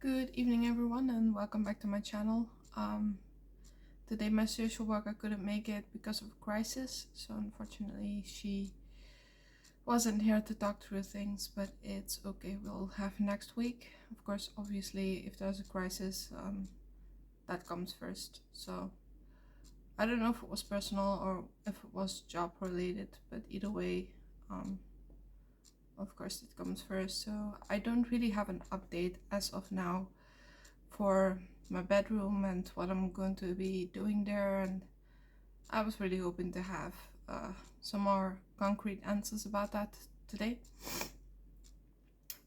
Good evening everyone and welcome back to my channel. Today my social worker couldn't make it because of a crisis, so unfortunately she wasn't here to talk through things, but it's okay, we'll have next week. Of course, obviously if there's a crisis, that comes first. So I don't know if it was personal or if it was job related, but either way, of course it comes first. So I don't really have an update as of now for my bedroom and what I'm going to be doing there, and I was really hoping to have some more concrete answers about that today,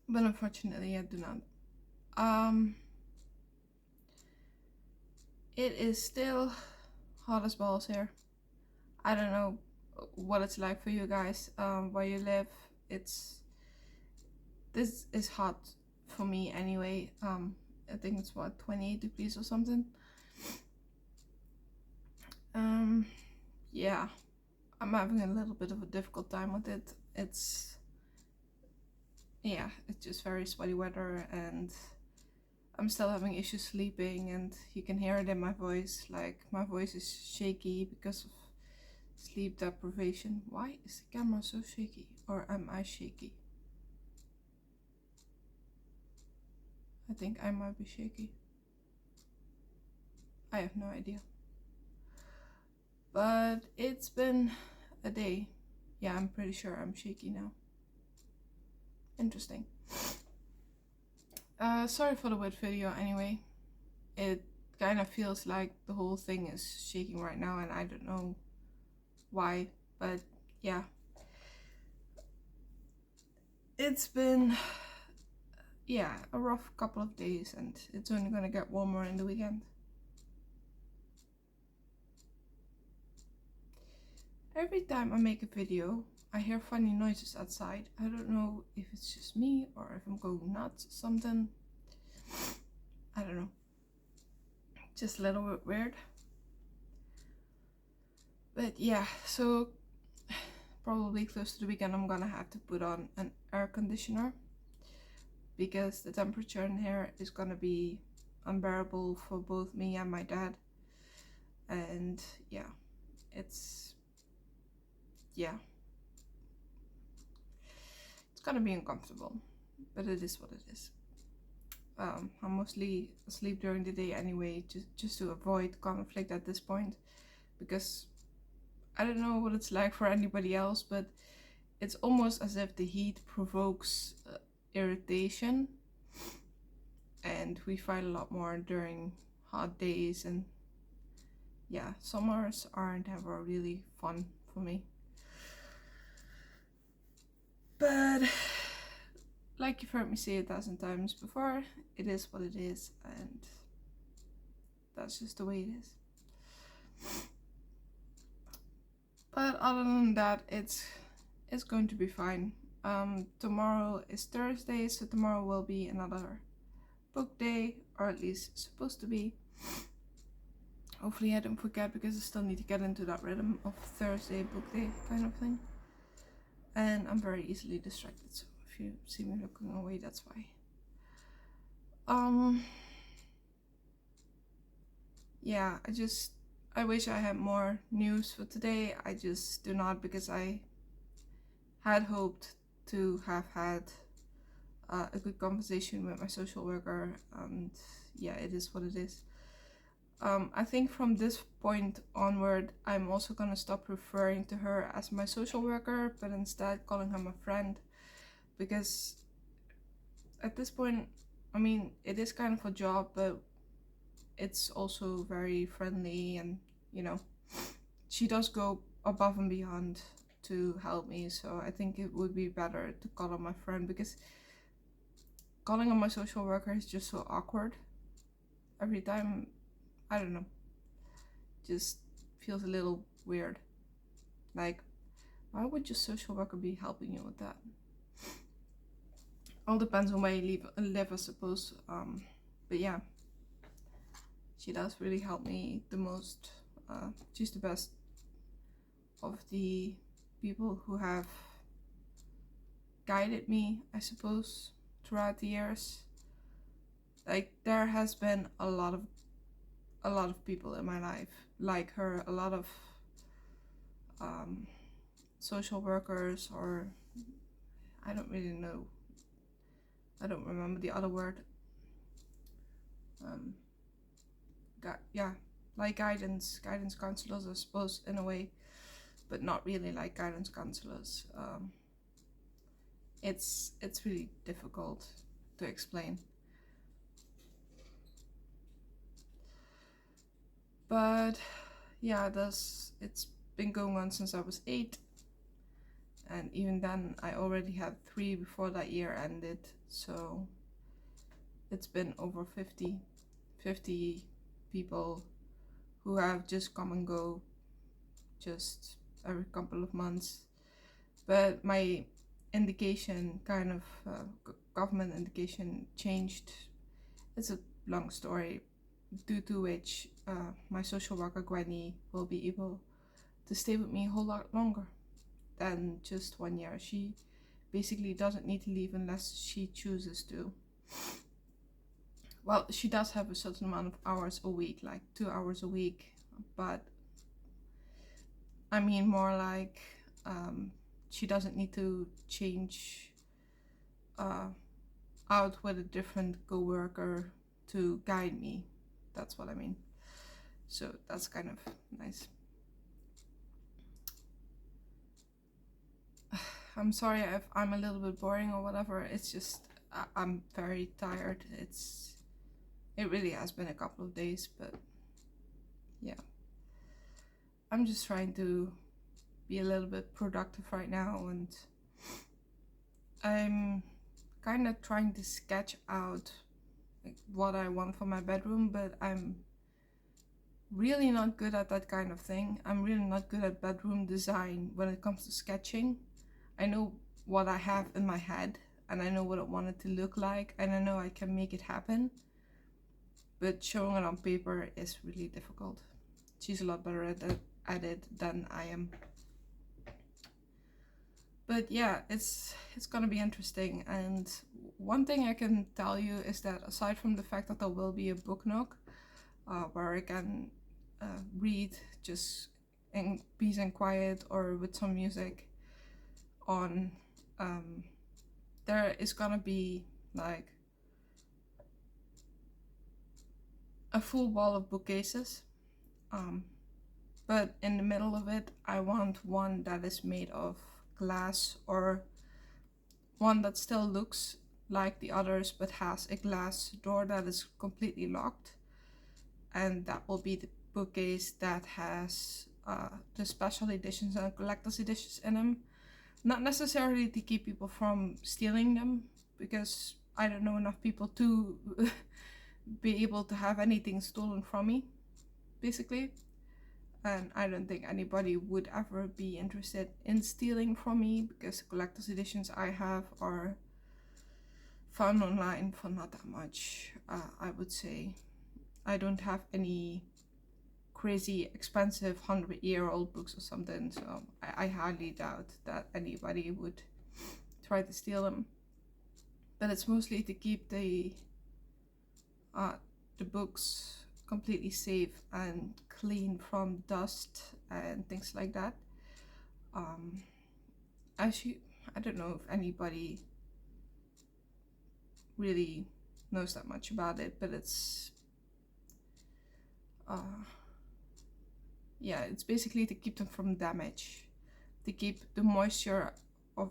but unfortunately I do not. It is still hot as balls here. I don't know what it's like for you guys where you live. This is hot for me anyway. I think it's what, 28 degrees or something. Yeah, I'm having a little bit of a difficult time with it. It's just very sweaty weather, and I'm still having issues sleeping, and you can hear it in my voice. Like, my voice is shaky because of sleep deprivation. Why is the camera so shaky? Or am I shaky? I think I might be shaky. I have no idea. But it's been a day. Yeah, I'm pretty sure I'm shaky now. Interesting. Sorry for the wet video anyway. It kind of feels like the whole thing is shaking right now, and I don't know why, but yeah. It's been, a rough couple of days, and it's only gonna get warmer in the weekend. Every time I make a video, I hear funny noises outside. I don't know if it's just me or if I'm going nuts or something. I don't know. Just a little bit weird. But yeah, so probably close to the weekend I'm gonna have to put on an air conditioner because the temperature in here is gonna be unbearable for both me and my dad. And it's gonna be uncomfortable, but it is what it is. I'm mostly asleep during the day anyway, just to avoid conflict at this point, because I don't know what it's like for anybody else, but it's almost as if the heat provokes irritation, and we fight a lot more during hot days, and summers aren't ever really fun for me. But like you've heard me say 1,000 times before, it is what it is, and that's just the way it is. But other than that, it's going to be fine. Tomorrow is Thursday, so tomorrow will be another book day, or at least supposed to be. Hopefully I don't forget, because I still need to get into that rhythm of Thursday book day kind of thing. And I'm very easily distracted, so if you see me looking away, that's why. Yeah, I wish I had more news for today. I just do not, because I had hoped to have had a good conversation with my social worker, and it is what it is. I think from this point onward, I'm also gonna stop referring to her as my social worker, but instead calling her my friend, because at this point, I mean, it is kind of a job, but it's also very friendly, and she does go above and beyond to help me. So I think it would be better to call her my friend, because calling her my social worker is just so awkward every time. I don't know, just feels a little weird. Like, why would your social worker be helping you with that? All depends on where you live, I suppose. But yeah, she does really help me the most. She's the best of the people who have guided me, I suppose, throughout the years. Like there has been a lot of people in my life like her, a lot of um, social workers, or I don't really know. I don't remember the other word. Um, yeah, like guidance counselors, I suppose, in a way, but not really like guidance counselors. It's really difficult to explain. But yeah, it's been going on since I was 8, and even then I already had 3 before that year ended, so it's been over 50 people who have just come and go just every couple of months. But my indication, kind of government indication, changed. It's a long story, due to which my social worker Gwenny will be able to stay with me a whole lot longer than just 1 year. She basically doesn't need to leave unless she chooses to. Well, she does have a certain amount of hours a week, like 2 hours a week, but I mean more like she doesn't need to change out with a different co-worker to guide me. That's what I mean. So that's kind of nice. I'm sorry if I'm a little bit boring or whatever. It's just I'm very tired. It really has been a couple of days, but yeah. I'm just trying to be a little bit productive right now, and I'm kind of trying to sketch out like what I want for my bedroom, but I'm really not good at that kind of thing. I'm really not good at bedroom design when it comes to sketching. I know what I have in my head, and I know what I want it to look like, and I know I can make it happen, but showing it on paper is really difficult. She's a lot better at it than I am. But yeah, it's gonna be interesting. And one thing I can tell you is that aside from the fact that there will be a book nook where I can read just in peace and quiet or with some music on, there is gonna be like a full wall of bookcases, but in the middle of it I want one that is made of glass, or one that still looks like the others but has a glass door that is completely locked, and that will be the bookcase that has the special editions and collector's editions in them. Not necessarily to keep people from stealing them, because I don't know enough people to be able to have anything stolen from me, basically. And I don't think anybody would ever be interested in stealing from me, because the collector's editions I have are found online for not that much, I would say. I don't have any crazy expensive 100-year-old books or something, so I highly doubt that anybody would try to steal them. But it's mostly to keep the books completely safe and clean from dust and things like that. Actually, I don't know if anybody really knows that much about it, but it's yeah, it's basically to keep them from damage, to keep the moisture of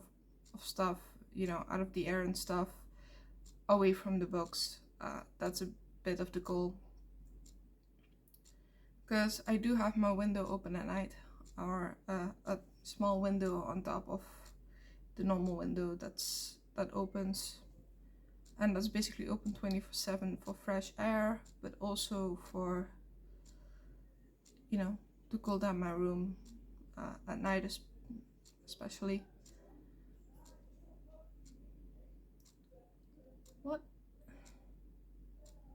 stuff, out of the air and stuff, away from the books. That's a bit of the goal. Because I do have my window open at night, or a small window on top of the normal window that opens, and that's basically open 24/7 for fresh air, but also for to cool down my room at night, especially. What?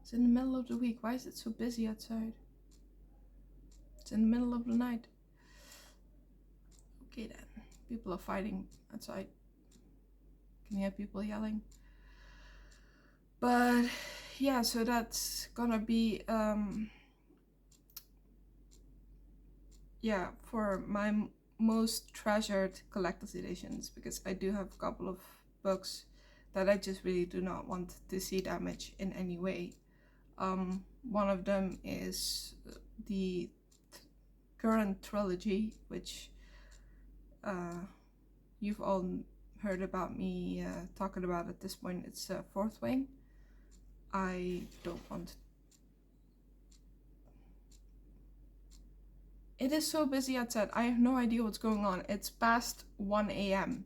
It's in the middle of the week. Why is it so busy outside? It's in the middle of the night. Okay then. People are fighting outside. Can you hear people yelling? But yeah, so that's gonna be yeah, for my most treasured collector's editions, because I do have a couple of books that I just really do not want to see damaged in any way. One of them is the current trilogy, which you've all heard about me talking about at this point. It's Fourth Wing. I don't want. It is so busy outside. I have no idea what's going on. It's past 1 a.m.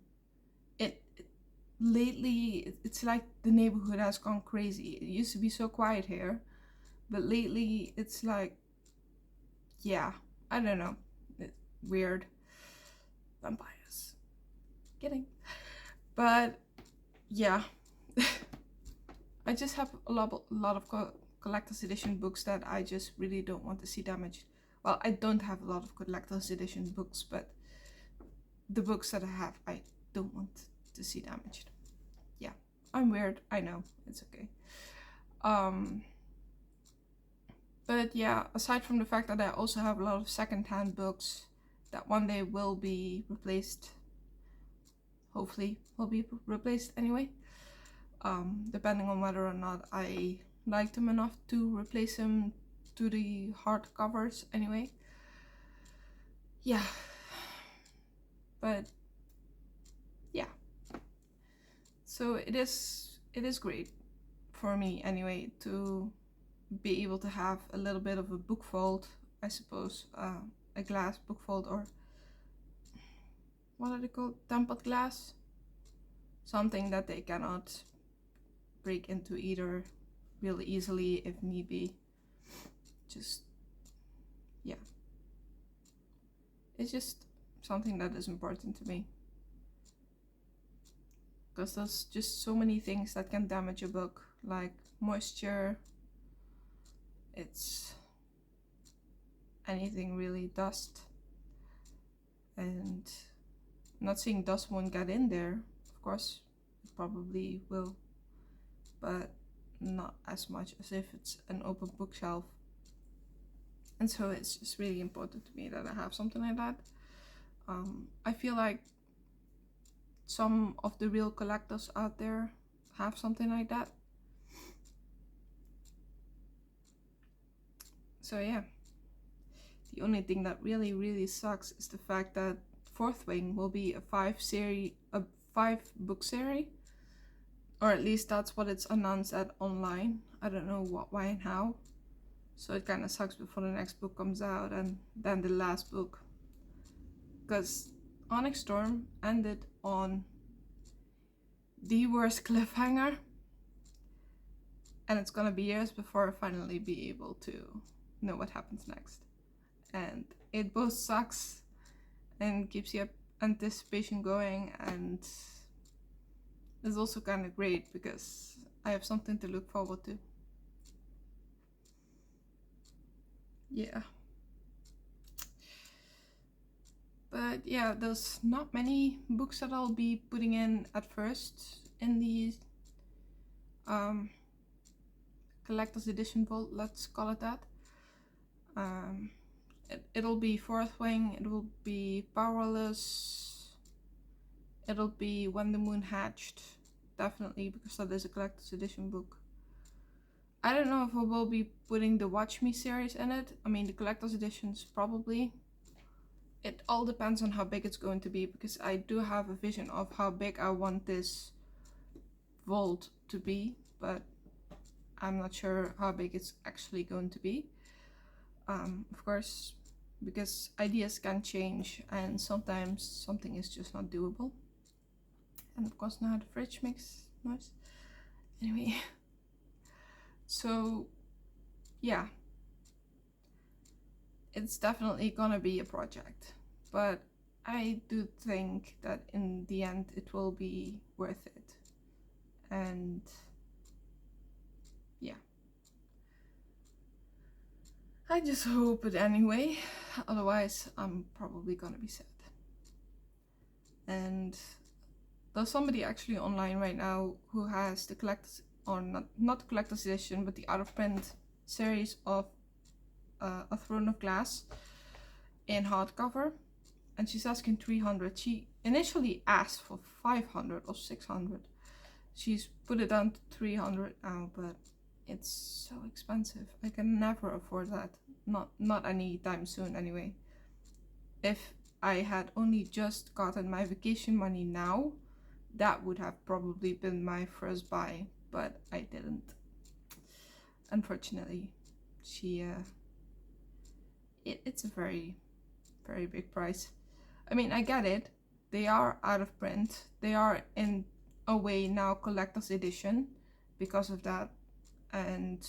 Lately, it's like the neighborhood has gone crazy. It used to be so quiet here, but lately it's like, yeah, I don't know. It's weird. Vampires. Kidding. But yeah, I just have a lot of collector's edition books that I just really don't want to see damaged. Well, I don't have a lot of collector's edition books, but the books that I have, I don't want to see damaged. Yeah, I'm weird. I know. It's okay. But yeah, aside from the fact that I also have a lot of secondhand books that one day will be replaced, hopefully will be replaced anyway, depending on whether or not I like them enough to replace them to the hardcovers anyway. Yeah, but yeah, so it is great for me anyway to be able to have a little bit of a book fold, I suppose, a glass book fold, or what are they called, tempered glass, something that they cannot break into either really easily if need be. Just, yeah, it's just something that is important to me, because there's just so many things that can damage a book, like moisture, it's anything really, dust, and I'm not saying dust won't get in there, of course it probably will, but not as much as if it's an open bookshelf. And so it's just really important to me that I have something like that. I feel like some of the real collectors out there have something like that. So yeah, the only thing that really sucks is the fact that Fourth Wing will be a 5-book series, or at least that's what it's announced at online. I don't know what, why, and how. So it kind of sucks before the next book comes out and then the last book, because Onyx Storm ended on the worst cliffhanger, and it's gonna be years before I finally be able to know what happens next. And it both sucks and keeps your anticipation going, and it's also kind of great because I have something to look forward to. Yeah. But yeah, there's not many books that I'll be putting in at first in the collector's edition vault, let's call it that. It'll be Fourth Wing, it will be Powerless, it'll be When the Moon Hatched, definitely, because that is a collector's edition book. I don't know if I will be putting the Watch Me series in it. I mean, the collector's editions probably. It all depends on how big it's going to be, because I do have a vision of how big I want this vault to be, but I'm not sure how big it's actually going to be. Of course, because ideas can change and sometimes something is just not doable. And of course now the fridge makes noise. Anyway, so yeah, it's definitely gonna be a project, but I do think that in the end it will be worth it. And yeah, I just hope it anyway, otherwise I'm probably gonna be sad. And there's somebody actually online right now who has the or not collector's edition, but the out of print series of A Throne of Glass in hardcover, and she's asking 300. She initially asked for 500 or 600. She's put it down to 300 now, but it's so expensive. I can never afford that. Not anytime soon anyway. If I had only just gotten my vacation money now, that would have probably been my first buy, but I didn't. Unfortunately, it's a very, very big price. I mean, I get it. They are out of print. They are in a way now collector's edition because of that, and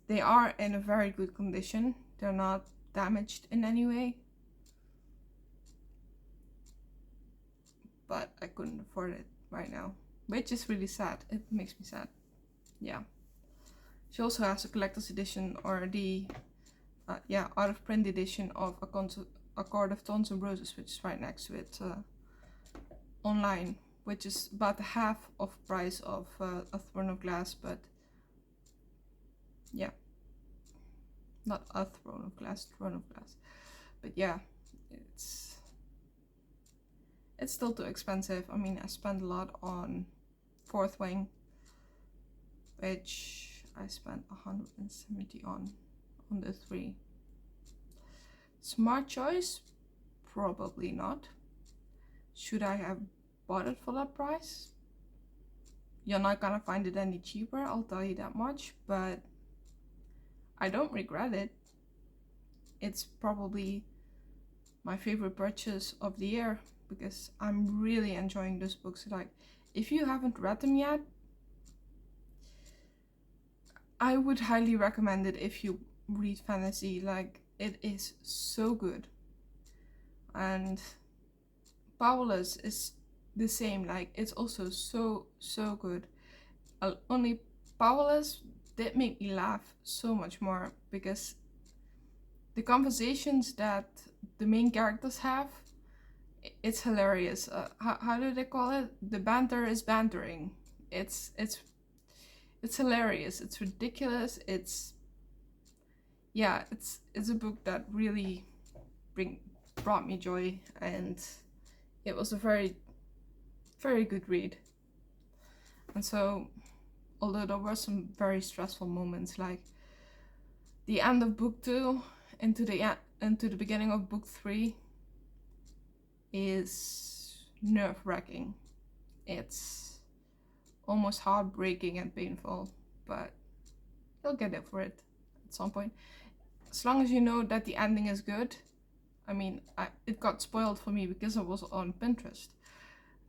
they are in a very good condition. They're not damaged in any way, but I couldn't afford it right now, which is really sad. It makes me sad. Yeah. She also has a collector's edition, or the out of print edition of A Court of Thorns and Roses, which is right next to it online, which is about the half of price of A Throne of Glass, but yeah, not A Throne of Glass, Throne of Glass, but yeah, it's still too expensive. I mean, I spent a lot on Fourth Wing, which I spent 170 on the 3. Smart choice? Probably not. Should I have bought it for that price? You're not gonna find it any cheaper, I'll tell you that much, but I don't regret it. It's probably my favorite purchase of the year because I'm really enjoying those books. Like, if you haven't read them yet, I would highly recommend it if you read fantasy. Like, it is so good. And Powerless is the same. Like, it's also so good. Only Powerless did make me laugh so much more because the conversations that the main characters have, it's hilarious. How do they call it? The banter is bantering. It's hilarious. It's ridiculous. It's a book that really brought me joy, and it was a very, very good read. And so, although there were some very stressful moments, like the end of book 2 into the beginning of book 3 is nerve-wracking. It's almost heartbreaking and painful, but you'll get over it at some point. As long as you know that the ending is good. I mean, it got spoiled for me because I was on Pinterest,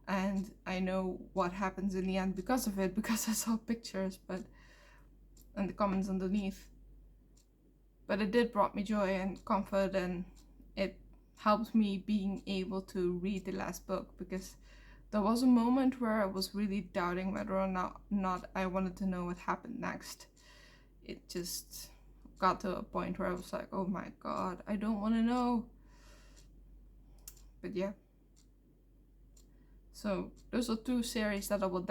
and I know what happens in the end because of it, because I saw pictures and the comments underneath. But it did brought me joy and comfort, and it helped me being able to read the last book, because there was a moment where I was really doubting whether or not I wanted to know what happened next. It just got to a point where I was like, oh my god, I don't want to know. But yeah. So those are 2 series that I will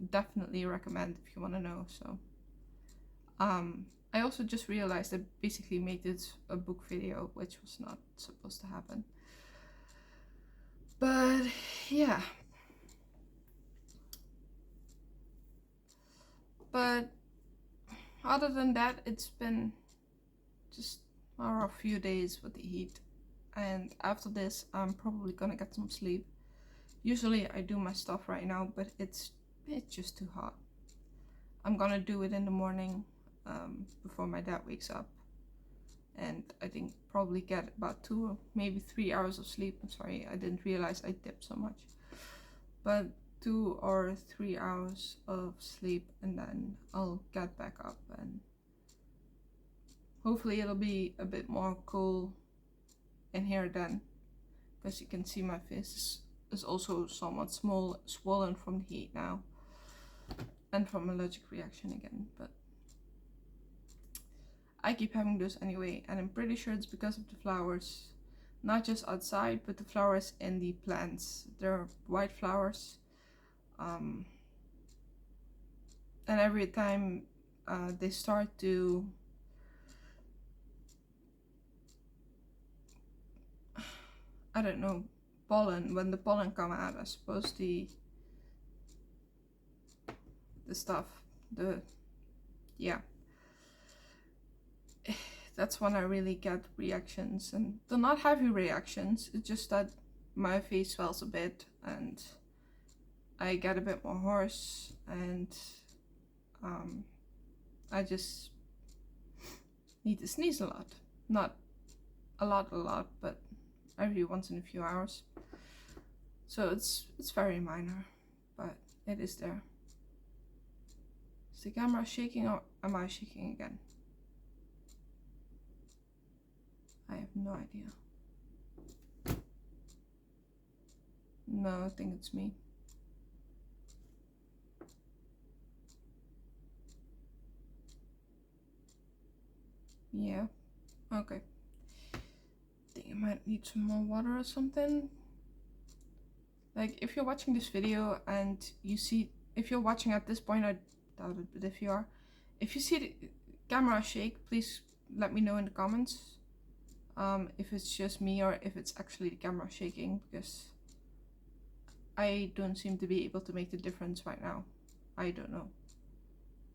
definitely recommend if you want to know. So I also just realized I basically made this a book video, which was not supposed to happen. But yeah. But other than that, it's been just a few days with the heat, and after this I'm probably gonna get some sleep. Usually I do my stuff right now, but it's just too hot. I'm gonna do it in the morning before my dad wakes up, and I think probably get about 2 or maybe 3 hours of sleep. I'm sorry, I didn't realize I dipped so much, but 2 or 3 hours of sleep, and then I'll get back up, and hopefully it'll be a bit more cool in here then, because you can see my face is also somewhat swollen from the heat now, and from allergic reaction again. But I keep having those anyway, and I'm pretty sure it's because of the flowers, not just outside, but the flowers in the plants. They're white flowers. and every time they start to I don't know, pollen, when the pollen come out, I suppose the stuff, yeah, that's when I really get reactions, and they're not heavy reactions, it's just that my face swells a bit and I get a bit more hoarse, and I just need to sneeze a lot. Not a lot, but every once in a few hours. So it's very minor, but it is there. Is the camera shaking or am I shaking again? I have no idea. No, I think it's me. Yeah, okay. I think I might need some more water or something. Like, if you're watching this video and you see, if you're watching at this point, I doubt it, but if you are, if you see the camera shake, please let me know in the comments. If it's just me or if it's actually the camera shaking, because I don't seem to be able to make the difference right now. I don't know.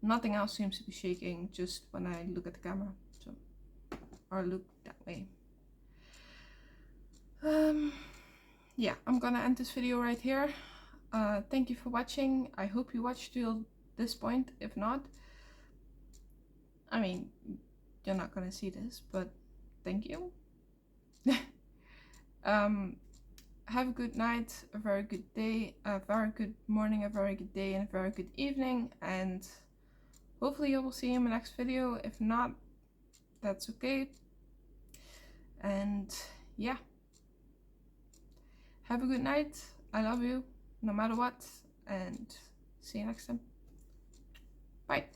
Nothing else seems to be shaking, just when I look at the camera, so, or look that way. Yeah, I'm gonna end this video right here. Thank you for watching. I hope you watched till this point. If not, I mean, you're not gonna see this, but thank you. Have a good night, a very good day, a very good morning, a very good day, and a very good evening, and hopefully you will see you in my next video. If not, that's okay. And yeah, have a good night. I love you no matter what, and see you next time. Bye.